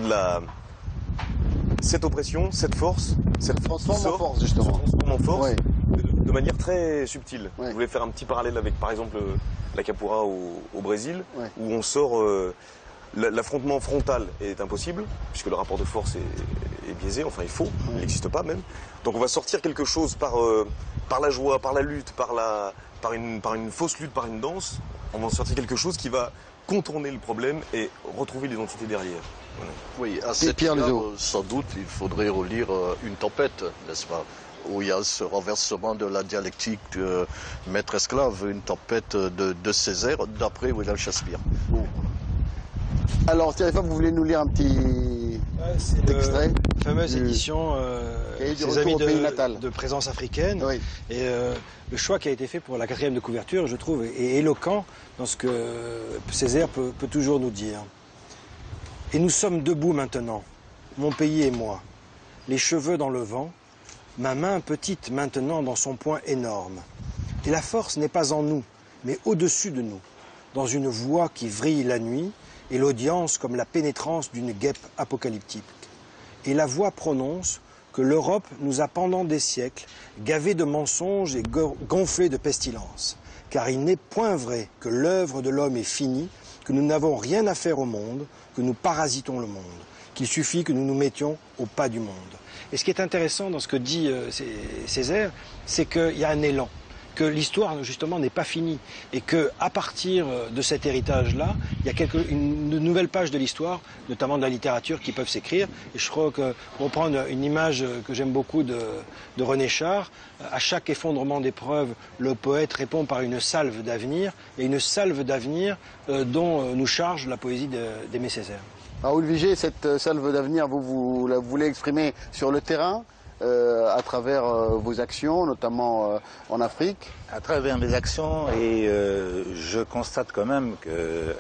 cette oppression, cette force, se transforme en force, de manière très subtile. Je voulais faire un petit parallèle avec, par exemple, la capoeira au Brésil, où on sort, l'affrontement frontal est impossible, puisque le rapport de force est biaisé, enfin il n'existe pas même. Donc on va sortir quelque chose par la joie, par la lutte, par une fausse lutte, par une danse, on va sortir quelque chose qui va contourner le problème et retrouver l'identité derrière. Voilà. Oui, à cet égard, sans doute, il faudrait relire Une tempête, n'est-ce pas, où il y a ce renversement de la dialectique maître-esclave, Une tempête de Césaire, d'après William Shakespeare. Alors, Thierry Fabre, vous voulez nous lire un petit extrait? Fameuse édition Ses amis de présence africaine. Oui. Et le choix qui a été fait pour la 4e de couverture, je trouve, est éloquent dans ce que Césaire peut toujours nous dire. Et nous sommes debout maintenant, mon pays et moi, les cheveux dans le vent, ma main petite maintenant dans son poing énorme. Et la force n'est pas en nous, mais au-dessus de nous, dans une voix qui vrille la nuit, et l'audience comme la pénétrance d'une guêpe apocalyptique. Et la voix prononce que l'Europe nous a pendant des siècles gavés de mensonges et gonflés de pestilence. Car il n'est point vrai que l'œuvre de l'homme est finie, que nous n'avons rien à faire au monde, que nous parasitons le monde, qu'il suffit que nous nous mettions au pas du monde. Et ce qui est intéressant dans ce que dit Césaire, c'est qu'il y a un élan, que l'histoire justement n'est pas finie et qu'à partir de cet héritage-là, il y a une nouvelle page de l'histoire, notamment de la littérature, qui peuvent s'écrire. Et je crois que, pour prendre une image que j'aime beaucoup de René Char, à chaque effondrement d'épreuves, le poète répond par une salve d'avenir, et une salve d'avenir dont nous charge la poésie d'Aimé Césaire. Raoul Vigée, cette salve d'avenir, vous la voulez exprimer sur le terrain, à travers vos actions, notamment en Afrique? À travers mes actions, et je constate quand même que,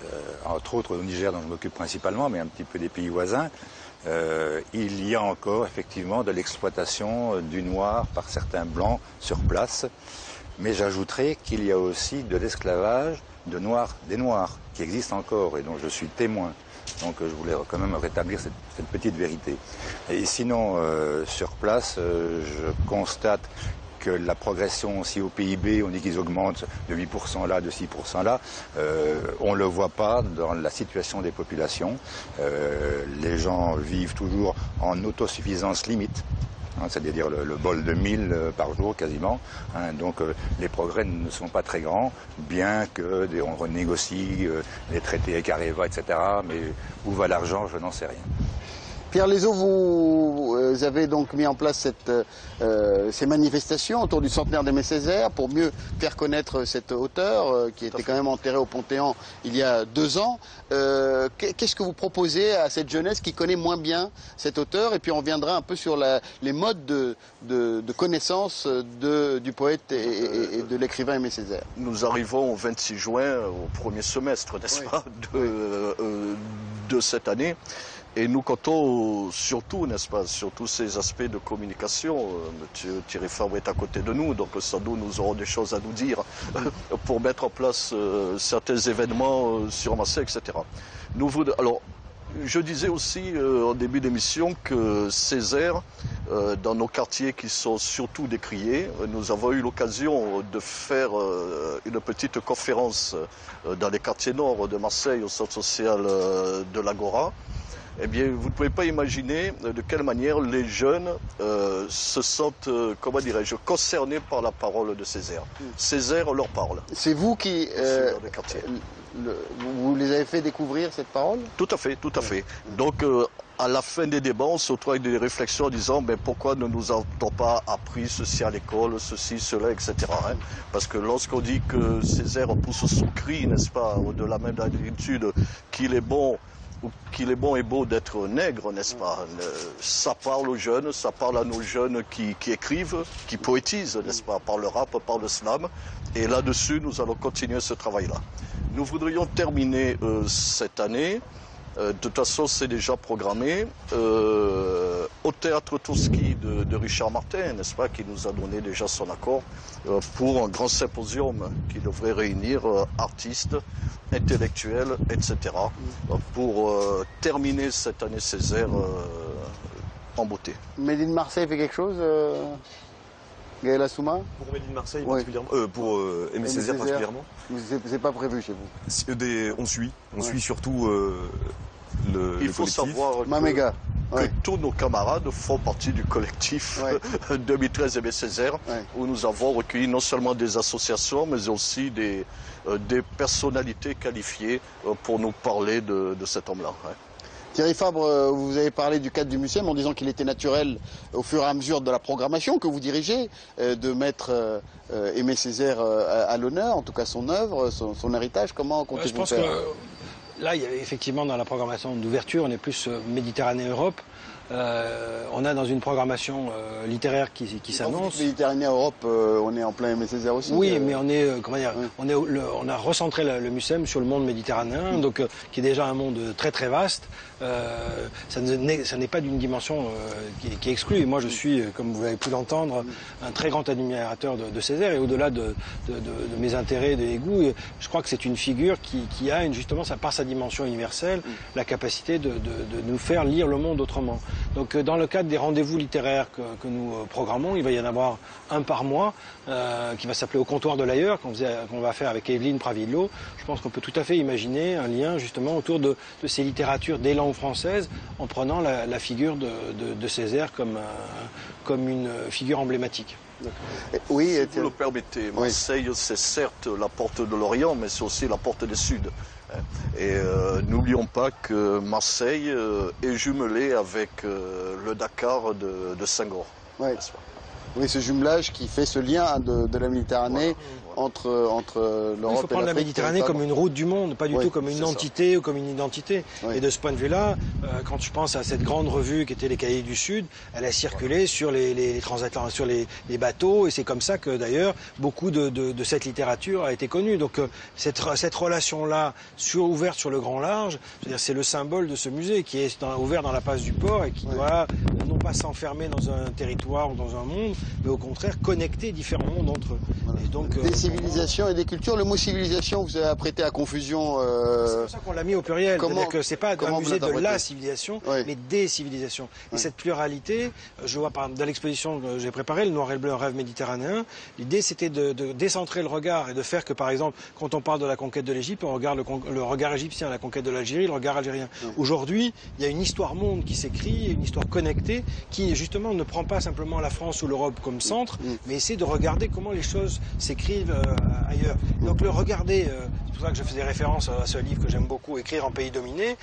entre autres au Niger dont je m'occupe principalement, mais un petit peu des pays voisins, il y a encore effectivement de l'exploitation du noir par certains blancs sur place. Mais j'ajouterais qu'il y a aussi de l'esclavage des noirs qui existent encore et dont je suis témoin. Donc je voulais quand même rétablir cette petite vérité. Et sinon, sur place, je constate que la progression aussi au PIB, on dit qu'ils augmentent de 8% là, de 6% là, on ne le voit pas dans la situation des populations. Les gens vivent toujours en autosuffisance limite. C'est-à-dire le bol de 1000 par jour quasiment. Donc les progrès ne sont pas très grands, bien qu'on renégocie les traités avec Areva, etc. Mais où va l'argent, je n'en sais rien. Pierre Lézot, vous avez donc mis en place ces manifestations autour du centenaire d'Aimé Césaire pour mieux faire connaître cet auteur qui était quand même enterré au Panthéon il y a 2 ans. Qu'est-ce que vous proposez à cette jeunesse qui connaît moins bien cet auteur? Et puis on reviendra un peu sur les modes de connaissance du poète et de l'écrivain Aimé Césaire. Nous arrivons au 26 juin, au premier semestre, n'est-ce pas, de cette année. Et nous comptons surtout, n'est-ce pas, sur tous ces aspects de communication. Monsieur Thierry Fabre est à côté de nous, donc sans doute nous aurons des choses à nous dire pour mettre en place certains événements sur Marseille, etc. Alors, je disais aussi en début d'émission que Césaire, dans nos quartiers qui sont surtout décriés, nous avons eu l'occasion de faire une petite conférence dans les quartiers nord de Marseille, au centre social de l'Agora. Eh bien, vous ne pouvez pas imaginer de quelle manière les jeunes se sentent, comment dirais-je, concernés par la parole de Césaire. Césaire leur parle. C'est vous qui... vous les avez fait découvrir cette parole? Tout à fait, tout à fait. Donc, à la fin des débats, on se retrouve avec des réflexions en disant mais pourquoi ne nous a-t-on pas appris ceci à l'école, ceci, cela, etc. Parce que lorsqu'on dit que Césaire pousse son cri, n'est-ce pas, au-delà même de la négritude, qu'il est bon et beau d'être nègre, n'est-ce pas? Ça parle aux jeunes, ça parle à nos jeunes qui écrivent, qui poétisent, n'est-ce pas, par le rap, par le slam. Et là-dessus, nous allons continuer ce travail-là. Nous voudrions terminer cette année, de toute façon c'est déjà programmé, au théâtre Toski de Richard Martin, n'est-ce pas, qui nous a donné déjà son accord pour un grand symposium qui devrait réunir artistes, intellectuels, etc. pour terminer cette année Césaire en beauté. Made in Marseille fait quelque chose Gaël Assouma? Pour Made in Marseille particulièrement, pour Aimé Césaire particulièrement. C'est pas prévu chez vous? On suit surtout Il faut savoir que tous nos camarades font partie du collectif 2013 Aimé Césaire, où nous avons recueilli non seulement des associations, mais aussi des personnalités qualifiées pour nous parler de cet homme-là. Thierry Fabre, vous avez parlé du cadre du muséum en disant qu'il était naturel, au fur et à mesure de la programmation que vous dirigez, de mettre Aimé Césaire à l'honneur, en tout cas son œuvre, son héritage. Comment comptez-vous faire? Là, il y a effectivement dans la programmation d'ouverture, on est plus Méditerranée-Europe. On a dans une programmation littéraire qui s'annonce. Méditerranée-Europe, on est en plein Aimé Césaire aussi. Oui, mais on est, comment dire, on a recentré le MUSEM sur le monde méditerranéen, donc qui est déjà un monde très très vaste. Ça n'est pas d'une dimension qui est exclue. Et moi, je suis, comme vous avez pu l'entendre, un très grand admirateur de Césaire, et au-delà de mes intérêts, des goûts, je crois que c'est une figure qui a justement, par sa dimension universelle, la capacité de nous faire lire le monde autrement. Donc dans le cadre des rendez-vous littéraires que nous programmons, il va y en avoir un par mois qui va s'appeler Au comptoir de l'ailleurs, qu'on va faire avec Evelyne Pravillo. Je pense qu'on peut tout à fait imaginer un lien justement autour de ces littératures des langues françaises, en prenant la figure de Césaire comme une figure emblématique. Oui, si vous le permettez, Marseille, c'est certes la porte de l'Orient, mais c'est aussi la porte du Sud. Et n'oublions pas que Marseille est jumelée avec le Dakar de Senghor. Oui, ce jumelage qui fait ce lien de la Méditerranée entre l'Europe et l'Afrique. Il faut prendre la Méditerranée comme une route du monde, pas du tout comme une entité ou comme une identité. Et de ce point de vue-là, quand je pense à cette grande revue qui était les Cahiers du Sud, elle a circulé sur les transatlantiques, sur les bateaux, et c'est comme ça que d'ailleurs beaucoup de cette littérature a été connue. Donc cette relation-là, ouverte sur le grand large, c'est le symbole de ce musée qui est ouvert dans la passe du port et qui doit non pas s'enfermer dans un territoire ou dans un monde, mais au contraire connecter différents mondes entre eux. Et donc, des civilisations et des cultures. Le mot civilisation, vous avez prêté à confusion. C'est pour ça qu'on l'a mis au pluriel. C'est-à-dire que c'est pas un musée de la civilisation, mais des civilisations. Et cette pluralité, je vois par exemple dans l'exposition que j'ai préparée, le Noir et le Bleu, un rêve méditerranéen, l'idée c'était de décentrer le regard et de faire que par exemple, quand on parle de la conquête de l'Égypte, on regarde le regard égyptien, la conquête de l'Algérie, le regard algérien. Aujourd'hui, il y a une histoire monde qui s'écrit, une histoire connectée, qui justement ne prend pas simplement la France ou l'Europe comme centre, mais essaie de regarder comment les choses s'écrivent ailleurs. Donc le regarder, c'est pour ça que je faisais référence à ce livre que j'aime beaucoup, Écrire en pays dominé,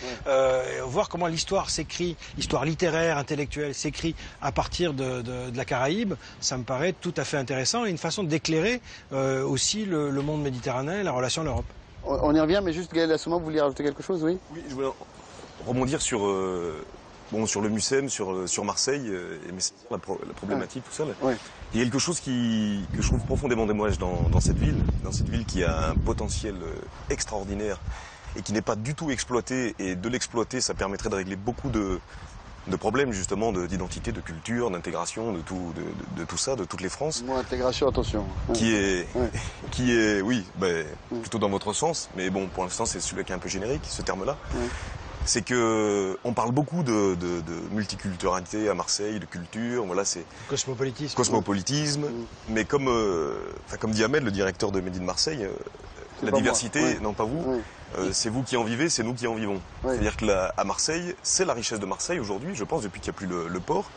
voir comment l'histoire s'écrit, l'histoire littéraire, intellectuelle s'écrit à partir de la Caraïbe, ça me paraît tout à fait intéressant et une façon d'éclairer aussi le monde méditerranéen et la relation à l'Europe. On y revient, mais juste Gaël Assouma, vous vouliez rajouter quelque chose, oui? Oui, je voulais rebondir sur le Mucem, sur Marseille, et la problématique, tout ça. Il y a quelque chose que je trouve profondément dommage dans cette ville qui a un potentiel extraordinaire et qui n'est pas du tout exploité. Et de l'exploiter, ça permettrait de régler beaucoup de problèmes justement d'identité, de culture, d'intégration, de tout ça, de toutes les France. Bon, intégration, attention. Qui est, oui, plutôt dans votre sens, mais bon, pour l'instant, c'est celui qui est un peu générique, ce terme-là. C'est que on parle beaucoup de multiculturalité à Marseille, de culture, voilà, c'est cosmopolitisme. Mais comme dit Ahmed, le directeur de Made in Marseille, la diversité, non pas vous, c'est vous qui en vivez, c'est nous qui en vivons. C'est-à-dire que à Marseille, c'est la richesse de Marseille aujourd'hui, je pense, depuis qu'il n'y a plus le port.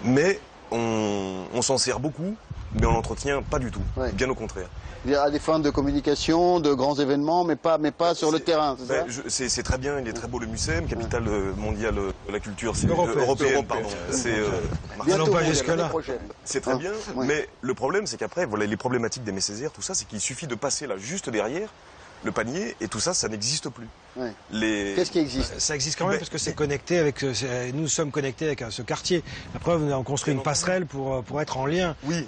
Mais on s'en sert beaucoup, mais on l'entretient pas du tout, bien au contraire. À des fins de communication, de grands événements, mais pas sur le terrain, c'est ça? C'est très bien, il est très beau le Mucem, capitale mondiale de la culture, c'est européenne, pardon. C'est très bien, mais le problème c'est qu'après, voilà, les problématiques d'Aimé Césaire, tout ça, c'est qu'il suffit de passer là juste derrière le panier et tout ça, ça n'existe plus. Qu'est-ce qui existe? Ça existe quand même parce que c'est connecté avec. Nous sommes connectés avec ce quartier. La preuve, on construit une passerelle pour être en lien. Oui,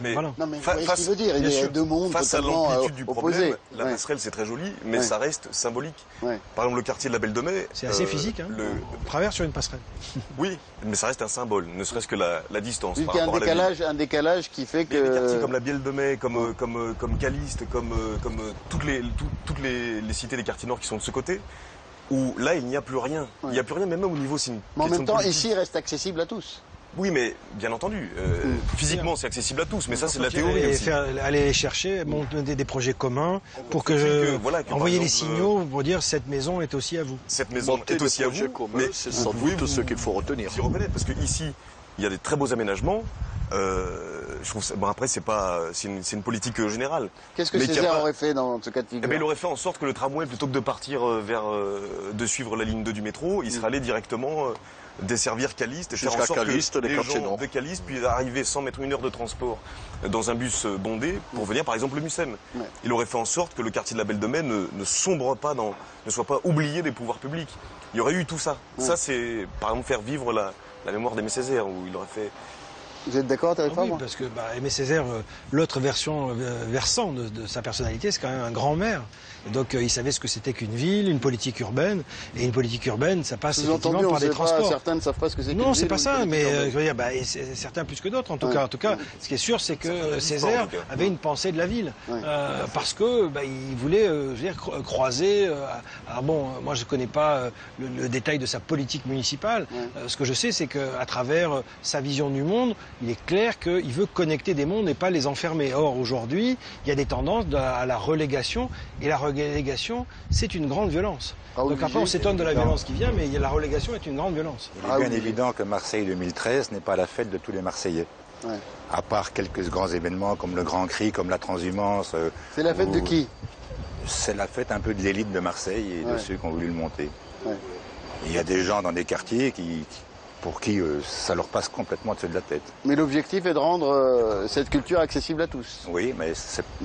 mais voilà. Non, mais ce qu'il veut dire, il y a deux mondes face à totalement l'amplitude du problème, opposés. la passerelle c'est très joli, mais ça reste symbolique. Par exemple, le quartier de la Belle de Mai. C'est assez physique, hein. On traverse sur une passerelle. Oui, mais ça reste un symbole, ne serait-ce que la distance. Il y a un décalage qui fait que. Il y a des quartiers comme la Belle de Mai, comme Caliste, comme toutes les cités des quartiers nord qui sont de ce côté, où là il n'y a plus rien. Il n'y a plus rien, même au niveau. Mais en même temps, ici, il reste accessible à tous. Oui, mais bien entendu, physiquement c'est accessible à tous, mais ça c'est de la théorie aussi. Aller les chercher, monter des projets communs pour envoyer les signaux pour dire cette maison est aussi à vous. Cette maison est aussi à vous, mais c'est sans doute ce qu'il faut retenir. Parce qu'ici, il y a des très beaux aménagements. Je trouve ça, bon après c'est une politique générale. Qu'est-ce que Césaire aurait fait dans ce cas de figure? Il aurait fait en sorte que le tramway, plutôt que de partir de suivre la ligne 2 du métro, il serait allé directement desservir Caliste et faire en sorte que les gens de Caliste puissent arriver sans mettre 1 heure de transport dans un bus bondé pour venir par exemple le Mucem. Il aurait fait en sorte que le quartier de la Belle de Mai ne sombre pas ne soit pas oublié des pouvoirs publics. Il y aurait eu tout ça. Ça c'est par exemple faire vivre la mémoire d'Aimé Césaire où il aurait fait. Vous êtes d'accord avec ça? Oui, parce que Aimé Césaire, l'autre versant de sa personnalité, c'est quand même un grand maire. Et donc il savait ce que c'était qu'une ville, une politique urbaine. Et une politique urbaine, ça passe effectivement par des transports. Certains ne savent pas ce que c'est qu'une ville. Non, c'est pas ça, mais je veux dire, certains plus que d'autres en tout cas. En tout cas, ce qui est sûr, c'est que Césaire avait une pensée de la ville. Parce que il voulait croiser. Moi je ne connais pas le détail de sa politique municipale. Ce que je sais, c'est qu'à travers sa vision du monde, il est clair qu'il veut connecter des mondes et pas les enfermer. Or, aujourd'hui, il y a des tendances à la relégation. Et la relégation, c'est une grande violence. Donc après, on s'étonne de la violence qui vient, mais la relégation est une grande violence. Il est bien évident que Marseille 2013 n'est pas la fête de tous les Marseillais. À part quelques grands événements comme le Grand Cri, comme la transhumance. C'est la fête de qui? C'est la fête un peu de l'élite de Marseille et de ceux qui ont voulu le monter. Il y a des gens dans des quartiers qui pour qui ça leur passe complètement au-dessus de la tête. Mais l'objectif est de rendre cette culture accessible à tous. Oui, mais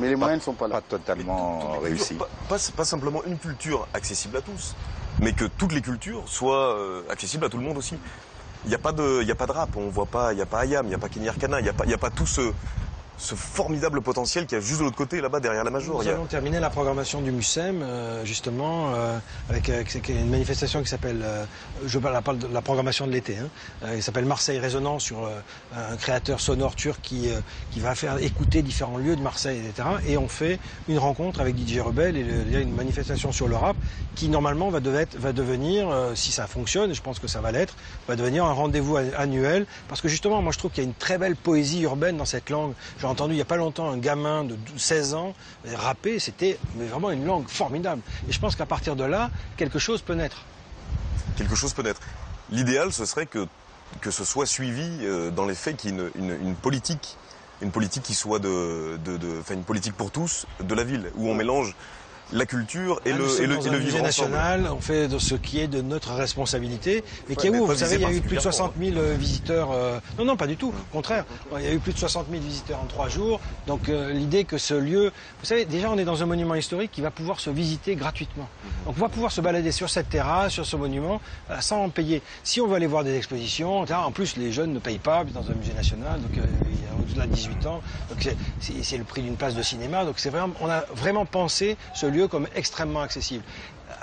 les moyens ne sont pas là. Pas totalement réussi. Pas simplement une culture accessible à tous, mais que toutes les cultures soient accessibles à tout le monde aussi. Il n'y a pas de rap, on voit pas, il n'y a pas Ayam, il n'y a pas Kenny Arcana, il n'y a pas tout ce formidable potentiel qu'il y a juste de l'autre côté, là-bas, derrière la Major. Nous allons terminer la programmation du MUSEM, justement, avec une manifestation qui s'appelle, je parle de la programmation de l'été, il s'appelle Marseille Résonance, sur un créateur sonore turc qui va faire écouter différents lieux de Marseille, etc. Et on fait une rencontre avec DJ Rebelle, et il y a une manifestation sur le rap qui, normalement, va devenir, si ça fonctionne, et je pense que ça va l'être, va devenir un rendez-vous annuel, parce que justement, moi je trouve qu'il y a une très belle poésie urbaine dans cette langue. J'ai entendu il n'y a pas longtemps un gamin de 16 ans rapper, c'était vraiment une langue formidable. Et je pense qu'à partir de là, quelque chose peut naître. Quelque chose peut naître. L'idéal, ce serait que ce soit suivi dans les faits qu'il y ait une politique qui soit une politique pour tous de la ville, où on mélange la culture et le vivre national, on fait de ce qui est de notre responsabilité, mais qui est où, vous savez, il y a eu plus de 60 000 visiteurs. Non, pas du tout, au contraire. Il y a eu plus de 60 000 visiteurs en 3 jours. Donc l'idée que ce lieu, vous savez, déjà on est dans un monument historique qui va pouvoir se visiter gratuitement. Donc on va pouvoir se balader sur cette terrasse, sur ce monument, sans en payer. Si on veut aller voir des expositions, en plus les jeunes ne payent pas dans un musée national, donc il y a au-delà de 18 ans, donc c'est le prix d'une place de cinéma. Donc on a vraiment pensé ce lieu comme extrêmement accessible.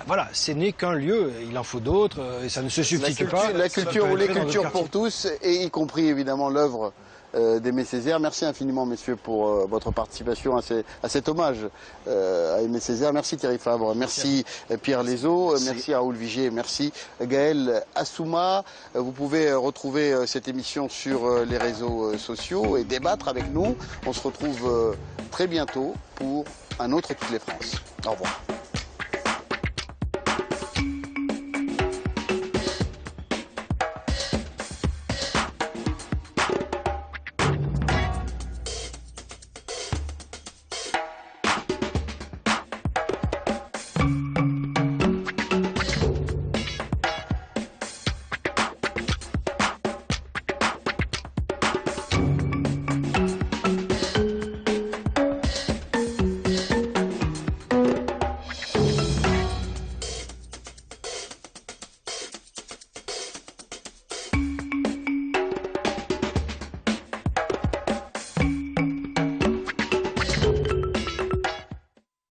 Voilà, ce n'est qu'un lieu, il en faut d'autres, et ça ne se substitue pas. La culture ou les cultures pour tous, et y compris évidemment l'œuvre d'Aimé Césaire. Merci infiniment, messieurs, pour votre participation à cet hommage à Aimé Césaire. Merci Thierry Fabre, merci Pierre Lézot, merci Raoul Vigier, merci Gaël Assouma. Vous pouvez retrouver cette émission sur les réseaux sociaux et débattre avec nous. On se retrouve très bientôt pour un autre Toutes les France. Au revoir.